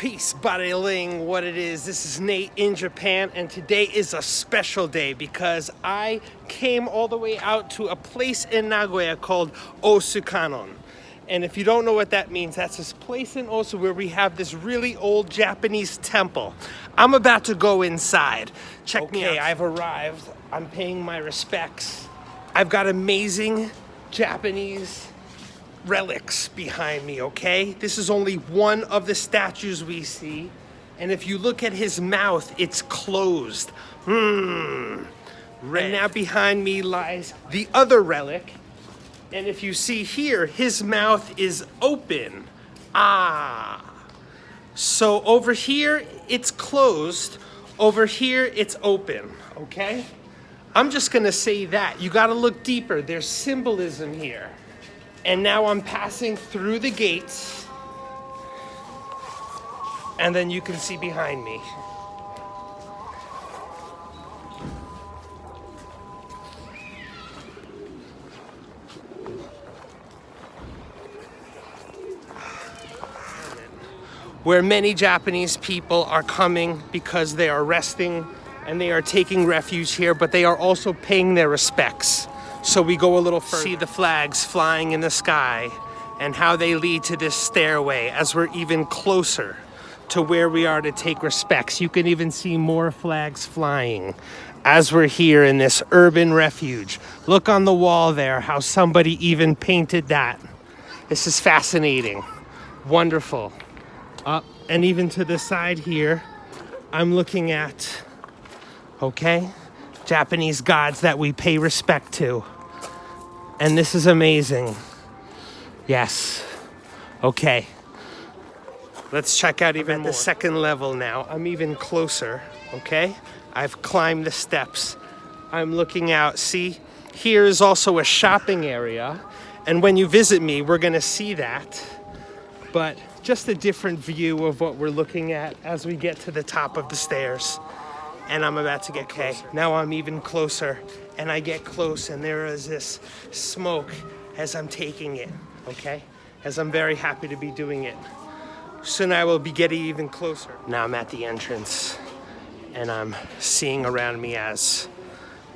Peace, bodyling, what it is. This is Nate in Japan, and today is a special day because I came all the way out to a place in Nagoya called Osu Kannon. And if you don't know what that means, that's this place in Osu where we have this really old Japanese temple. I'm about to go inside. Check me out. I've arrived. I'm paying my respects. I've got amazing Japanese relics behind me, okay? This is only one of the statues we see. And if you look at his mouth, it's closed. And now behind me lies the other relic. And if you see here, his mouth is open. So over here, it's closed. Over here, it's open, okay? I'm just gonna say that. You gotta look deeper. There's symbolism here. And now I'm passing through the gates. And then you can see behind me. Where many Japanese people are coming because they are resting and they are taking refuge here, but they are also paying their respects. So we go a little further. See the flags flying in the sky and how they lead to this stairway as we're even closer to where we are to take respects. You can even see more flags flying as we're here in this urban refuge. Look on the wall there, how somebody even painted that. This is fascinating, wonderful. And even to the side here, I'm looking at, okay, Japanese gods that we pay respect to. And this is amazing. Yes. Okay. Let's check out even the second level now. I'm even closer, okay? I've climbed the steps. I'm looking out. See, here is also a shopping area. And when you visit me, we're gonna see that. But just a different view of what we're looking at as we get to the top of the stairs. And I'm about to get closer. Now I'm even closer, and I get close, and there is this smoke as I'm taking it, okay? As I'm very happy to be doing it. Soon I will be getting even closer. Now I'm at the entrance, and I'm seeing around me as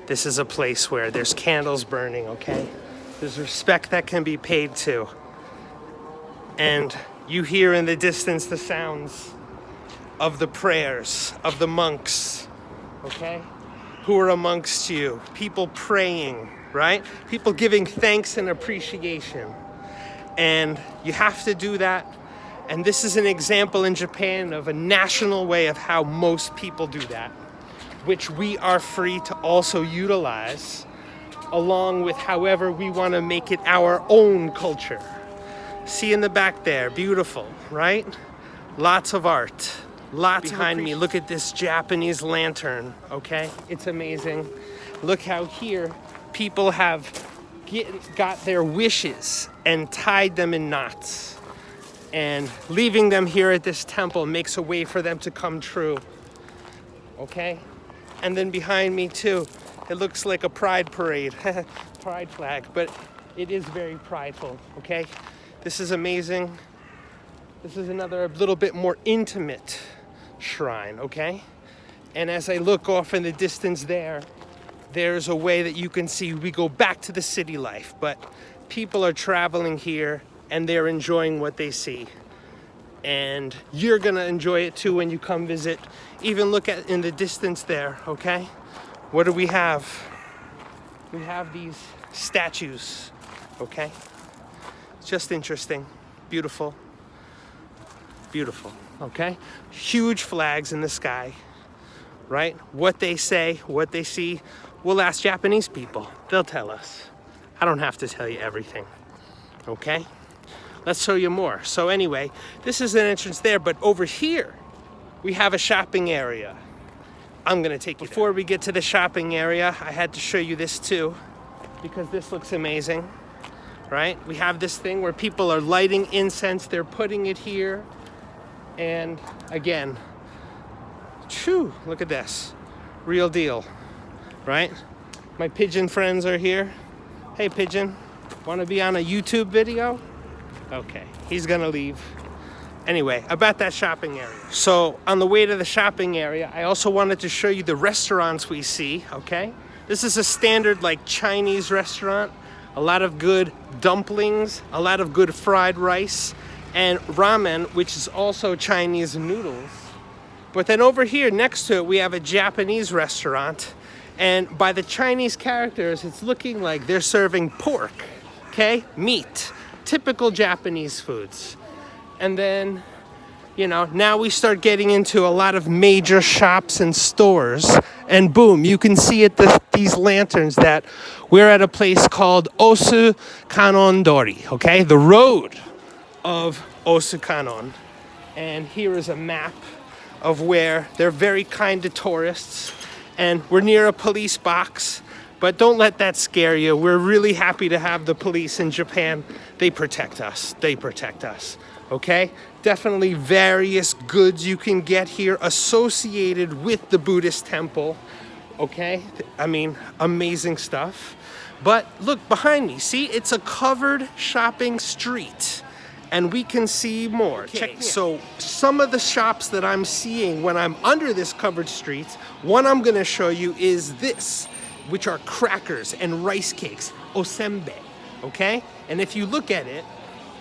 this is a place where there's candles burning, okay? There's respect that can be paid to. And you hear in the distance the sounds of the prayers of the monks, okay? Who are amongst you. People praying, right? People giving thanks and appreciation. And you have to do that. And this is an example in Japan of a national way of how most people do that, which we are free to also utilize, along with however we want to make it our own culture. See in the back there, beautiful, right? Lots of art. Lots behind me. Look at this Japanese lantern, okay? It's amazing. Look how here people have got their wishes and tied them in knots. And leaving them here at this temple makes a way for them to come true, okay? And then behind me too, it looks like a pride parade, pride flag, but it is very prideful, okay? This is amazing. This is another little bit more intimate shrine, okay? And as I look off in the distance there's a way that you can see we go back to the city life, but people are traveling here and they're enjoying what they see. And you're gonna enjoy it too when you come visit. Even look at in the distance there, okay? What do we have? We have these statues, okay? It's just interesting, beautiful. Beautiful, okay? Huge flags in the sky, right? What they say, what they see, we'll ask Japanese people. They'll tell us. I don't have to tell you everything, okay? Let's show you more. So anyway, this is an entrance there, but over here, we have a shopping area. I'm gonna take you Before we get to the shopping area, I had to show you this too, because this looks amazing, right? We have this thing where people are lighting incense, they're putting it here. And again, look at this, real deal, right? My pigeon friends are here. Hey pigeon, wanna be on a YouTube video? Okay, he's gonna leave. Anyway, about that shopping area. So on the way to the shopping area, I also wanted to show you the restaurants we see, okay? This is a standard like Chinese restaurant. A lot of good dumplings, a lot of good fried rice, and ramen, which is also Chinese noodles. But then over here next to it, we have a Japanese restaurant. And by the Chinese characters, it's looking like they're serving pork, okay? Meat, typical Japanese foods. And then, you know, now we start getting into a lot of major shops and stores. And boom, you can see at these lanterns that we're at a place called Osu Kannon Temple, okay? The road of Osu Kannon. And here is a map of where they're very kind to tourists. And we're near a police box. But don't let that scare you. We're really happy to have the police in Japan. They protect us. They protect us. Okay? Definitely various goods you can get here associated with the Buddhist temple. Okay? I mean, amazing stuff. But look behind me. See, it's a covered shopping street. And we can see more. Okay, check. So some of the shops that I'm seeing when I'm under this covered street, one I'm going to show you is this, which are crackers and rice cakes, osembe, okay? And if you look at it,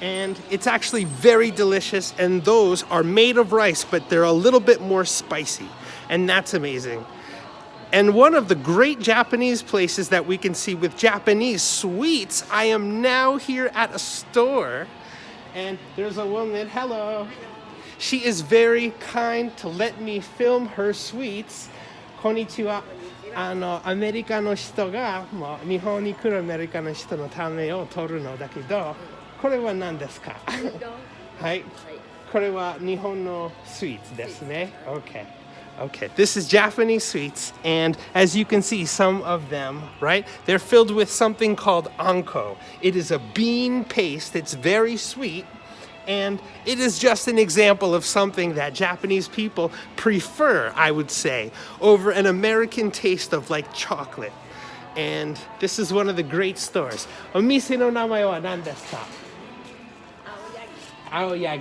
and it's actually very delicious, and those are made of rice, but they're a little bit more spicy, and that's amazing. And one of the great Japanese places that we can see with Japanese sweets, I am now here at a store, and there's a woman, hello. She is very kind to let me film her sweets. Konnichiwa. アメリカの人が日本に来るアメリカの人のためを撮るのだけど、これは何ですか？はい。これは日本のスイーツですね。Okay. Okay, this is Japanese sweets, and as you can see, some of them, right, they're filled with something called anko. It is a bean paste. It's very sweet, and it is just an example of something that Japanese people prefer, I would say, over an American taste of like chocolate. And this is one of the great stores. お店の名前は何ですか？青柳。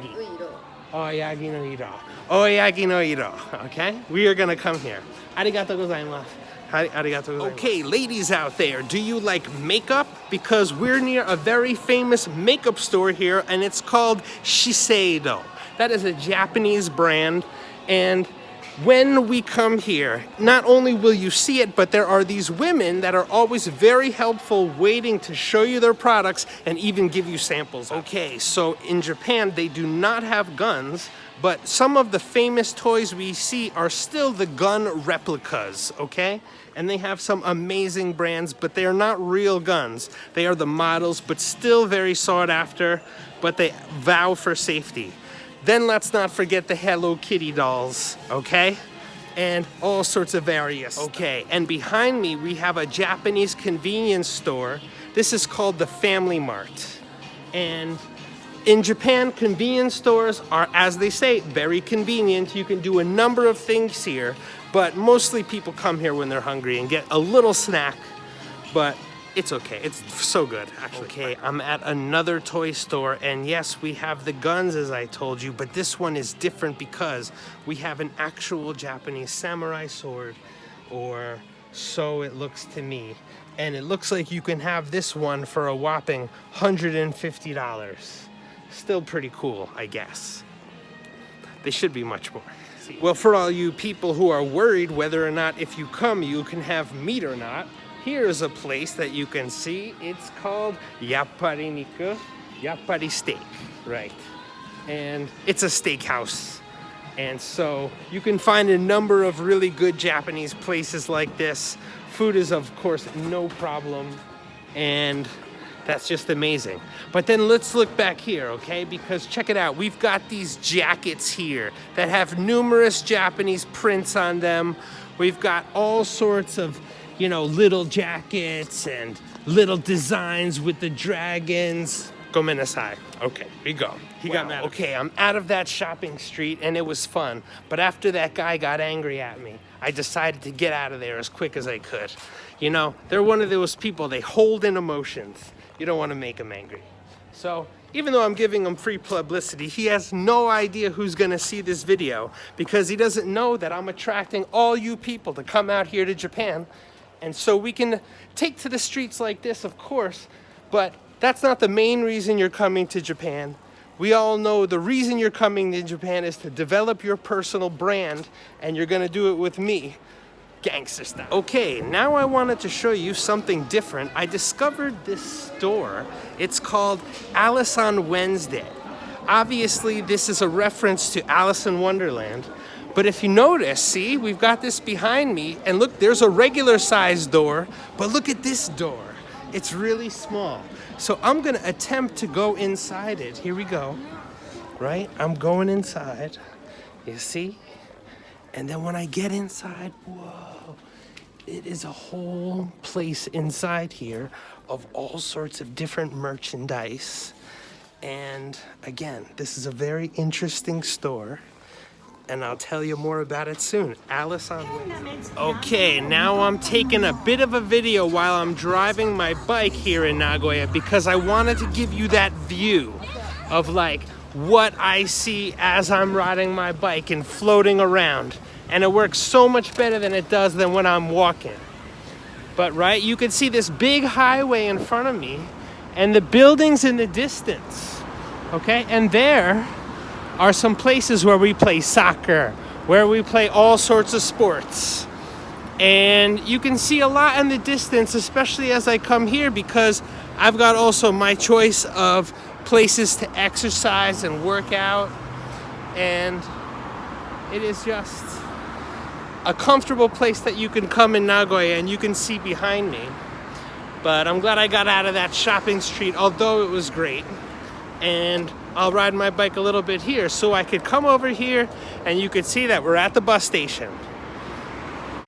青柳の色。Oyagi no iro. Okay? We are gonna come here. Arigatou gozaimasu. Arigatou gozaimasu. Okay, ladies out there, do you like makeup? Because we're near a very famous makeup store here, and it's called Shiseido. That is a Japanese brand, and when we come here, not only will you see it, but there are these women that are always very helpful, waiting to show you their products and even give you samples. Okay, so in Japan, they do not have guns, but some of the famous toys we see are still the gun replicas, okay? And they have some amazing brands, but they are not real guns. They are the models, but still very sought after, but they vow for safety. Then let's not forget the Hello Kitty dolls, okay? And all sorts of various. Okay, and behind me we have a Japanese convenience store. This is called the Family Mart. And in Japan, convenience stores are, as they say, very convenient. You can do a number of things here, but mostly people come here when they're hungry and get a little snack, but it's okay. It's so good, actually. Okay, I'm at another toy store, and yes, we have the guns, as I told you, but this one is different because we have an actual Japanese samurai sword, or so it looks to me. And it looks like you can have this one for a whopping $150. Still pretty cool, I guess. They should be much more. Well, for all you people who are worried whether or not if you come you can have meat or not, here's a place that you can see. It's called Yappari Niku, Yappari Steak, right? And it's a steakhouse. And so you can find a number of really good Japanese places like this. Food is, of course, no problem. And that's just amazing. But then let's look back here, okay? Because check it out. We've got these jackets here that have numerous Japanese prints on them. We've got all sorts of, you know, little jackets and little designs with the dragons. Gomenasai. Okay, we go. He got mad. Okay, I'm out of that shopping street and it was fun. But after that guy got angry at me, I decided to get out of there as quick as I could. You know, they're one of those people, they hold in emotions. You don't want to make them angry. So Even though I'm giving him free publicity, he has no idea who's gonna see this video because he doesn't know that I'm attracting all you people to come out here to Japan. And so we can take to the streets like this, of course, but that's not the main reason you're coming to Japan. We all know the reason you're coming to Japan is to develop your personal brand, and you're gonna do it with me. Gangster style. Okay, now I wanted to show you something different. I discovered this store. It's called Alice on Wednesday. Obviously, this is a reference to Alice in Wonderland. But if you notice, see, we've got this behind me, and look, there's a regular sized door, but look at this door. It's really small. So I'm gonna attempt to go inside it. Here we go, right? I'm going inside, you see? And then when I get inside, whoa, it is a whole place inside here of all sorts of different merchandise. And again, this is a very interesting store, and I'll tell you more about it soon. Alice on Wednesday. Okay, now I'm taking a bit of a video while I'm driving my bike here in Nagoya because I wanted to give you that view of like what I see as I'm riding my bike and floating around. And it works so much better than it does than when I'm walking. But right, you can see this big highway in front of me and the buildings in the distance, okay? And there are some places where we play soccer, where we play all sorts of sports. And you can see a lot in the distance, especially as I come here, because I've got also my choice of places to exercise and work out. And it is just a comfortable place that you can come in Nagoya, and you can see behind me. But I'm glad I got out of that shopping street, although it was great. And I'll ride my bike a little bit here so I could come over here and you could see that we're at the bus station.